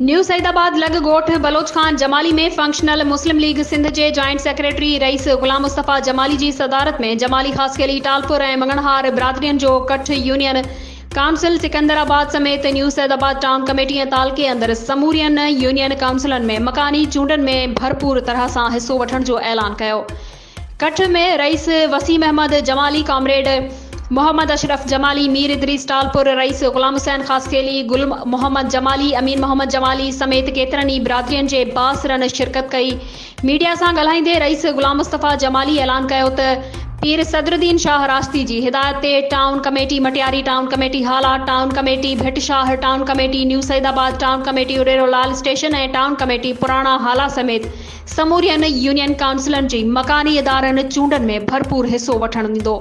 New Saidabad लॻ ॻोठ बलोच खान जमाली में फंक्शनल मुस्लिम लीग सिंध जे जॉइंट सेक्रेटरी रईस गुलाम मुस्तफ़ा जमाली जी सदारत में जमाली ख़ासकेली टालपुर ऐं मंगणहार बिरादरियुनि जो कठ यूनियन काउंसिल सिकंदराबाद समेत न्यू सईदाबाद टाउन कमेटी ऐं तालके अंदरि समूरियुनि यूनियन काउंसिलनि में मकानी चूंडनि में भरपूर तरह सां हिसो वठण जो ऐलान कयो। कठ में rice Waseem Ahmad Jamali, comrade Mohammad Ashraf Jamali, Mir Idris Talpur, rice Ghulam Hussain ख़ासकेली, गुल मोहम्मद जमाली, अमीन मोहम्मद जमाली समेत केतिरनि ई बिरादरियुनि जे बासरनि शिरकत कई। मीडिया सां ॻाल्हाईंदे रईस गुलाम मुस्तफ़ा जमाली ऐलान कयो त पीर सदरुद्दीन शाह राश्ती जी हिदायत ते town committee Matiari, town committee Hala, town committee Bhitshah, town committee new Saeedabad, town committee Udero Lal station ऐं टाउन कमेटी पुराणा हाला समेत समूरियुनि यूनियन काउंसिलनि जी मकानी इदारनि चूंडनि में भरपूर हिसो वठणु ॾींदो।